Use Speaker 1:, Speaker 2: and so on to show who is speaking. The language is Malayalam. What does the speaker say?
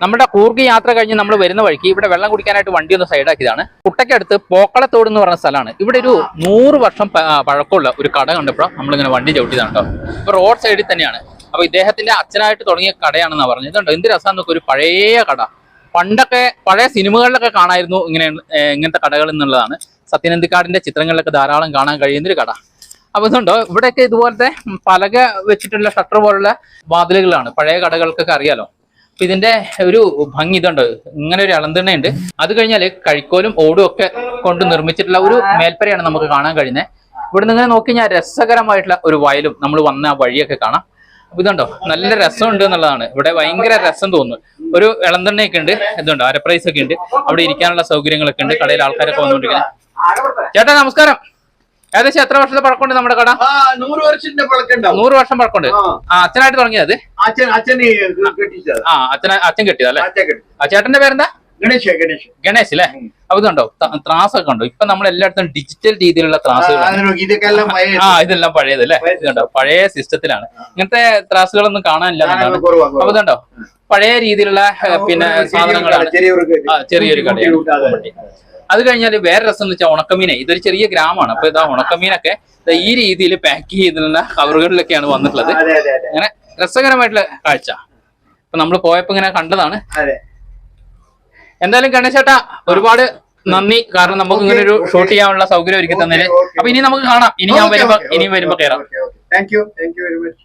Speaker 1: നമ്മുടെ കൂർഗ് യാത്ര കഴിഞ്ഞ് നമ്മൾ വരുന്ന വഴിക്ക് ഇവിടെ വെള്ളം കുടിക്കാനായിട്ട് വണ്ടി ഒന്ന് സൈഡാക്കിയതാണ്. കുട്ടയ്ക്കടുത്ത് പോക്കളത്തോട് എന്ന് പറഞ്ഞ സ്ഥലമാണ്. ഇവിടെ ഒരു 100 വർഷം പഴക്കമുള്ള ഒരു കട കണ്ടപ്പോഴാണ് നമ്മളിങ്ങനെ വണ്ടി ചവിട്ടിയതാണ് കേട്ടോ. ഇപ്പൊ റോഡ് സൈഡിൽ തന്നെയാണ്. അപ്പൊ ഇദ്ദേഹത്തിന്റെ അച്ഛനായിട്ട് തുടങ്ങിയ കടയാണെന്നാ പറഞ്ഞത്. ഇതുണ്ട് എന്ത് രസം നോക്കുക, ഒരു പഴയ കട. പണ്ടൊക്കെ പഴയ സിനിമകളിലൊക്കെ കാണായിരുന്നു ഇങ്ങനത്തെ കടകൾ എന്നുള്ളതാണ്. സത്യനന്ദിക്കാടിന്റെ ചിത്രങ്ങളിലൊക്കെ ധാരാളം കാണാൻ കഴിയുന്നൊരു കട. അപ്പൊ ഇതുണ്ടോ, ഇവിടെയൊക്കെ ഇതുപോലത്തെ പലക വെച്ചിട്ടുള്ള ഷട്ടർ പോലുള്ള വാതിലുകളാണ്. പഴയ കടകൾക്കൊക്കെ അറിയാലോ. അപ്പൊ ഇതിന്റെ ഒരു ഭംഗി ഇതുണ്ട്, ഇങ്ങനെ ഒരു ഇളന്തിണ്ണയുണ്ട്. അത് കഴിഞ്ഞാല് കഴിക്കോലും ഓടും ഒക്കെ കൊണ്ട് നിർമ്മിച്ചിട്ടുള്ള ഒരു മേൽപ്പരയാണ് നമുക്ക് കാണാൻ കഴിയുന്നത്. ഇവിടെ നിന്ന് ഇങ്ങനെ നോക്കി ഞാൻ രസകരമായിട്ടുള്ള ഒരു വയലും നമ്മൾ വന്ന ആ വഴിയൊക്കെ കാണാം. അപ്പൊ ഇതുണ്ടോ, നല്ല രസമുണ്ട് എന്നുള്ളതാണ്. ഇവിടെ ഭയങ്കര രസം തോന്നുന്നു. ഒരു ഇളന്തിണ്ണയൊക്കെ ഉണ്ട്, ഇതുണ്ട് അരപ്രൈസ് ഒക്കെ ഉണ്ട്. അവിടെ ഇരിക്കാനുള്ള സൗകര്യങ്ങളൊക്കെ ഉണ്ട്. കടയിൽ ആൾക്കാരൊക്കെ വന്നുകൊണ്ടിരിക്കുന്നത്. ചേട്ടാ നമസ്കാരം. ഏകദേശം എത്ര വർഷത്തെ പഴക്കമുണ്ട് നമ്മുടെ കട?
Speaker 2: 100 വർഷത്തിന്റെ പഴക്കമുണ്ട്.
Speaker 1: 100 വർഷം പഴക്കമുണ്ട്. അച്ഛനായിട്ട് തുടങ്ങിയത്? അച്ഛൻ കെട്ടിയതല്ലേ? ചേട്ടന്റെ പേരെന്താ? ഗണേശ് അല്ലേ? അപ്പൊ ഇതുണ്ടോ, ത്രാസ് ഒക്കെ ഉണ്ടോ? ഇപ്പൊ നമ്മൾ എല്ലായിടത്തും ഡിജിറ്റൽ രീതിയിലുള്ള ത്രാസുകൾ. ഇതെല്ലാം പഴയതല്ലേ? ഇതുണ്ടോ, പഴയ സിസ്റ്റത്തിലാണ്. ഇങ്ങനത്തെ ത്രാസുകളൊന്നും കാണാനില്ല. അപ്പൊ ഇതുണ്ടോ, പഴയ രീതിയിലുള്ള പിന്നെ സാധനങ്ങളാണ്. ചെറിയൊരു കടയാണ്. അത് കഴിഞ്ഞാൽ വേറെ രസം എന്ന് വെച്ചാൽ ഉണക്കമീനെ. ഇതൊരു ചെറിയ ഗ്രാമമാണ്. അപ്പൊ ഇതാ ഉണക്കമീനൊക്കെ ഈ രീതിയിൽ പാക്ക് ചെയ്തിട്ടുള്ള കവറുകളിലൊക്കെയാണ് വന്നിട്ടുള്ളത്. അങ്ങനെ രസകരമായിട്ടുള്ള കാഴ്ച. അപ്പൊ നമ്മൾ പോയപ്പോ ഇങ്ങനെ കണ്ടതാണ്. എന്തായാലും ഗണേശേട്ടാ ഒരുപാട് നന്ദി. കാരണം നമുക്ക് ഇങ്ങനെ ഒരു ഷൂട്ട് ചെയ്യാനുള്ള സൗകര്യം ഒരുക്കി തന്നതിന്. അപ്പൊ ഇനി നമുക്ക് കാണാം. ഇനിയും വരുമ്പോ കയറാം.
Speaker 2: Thank you very much.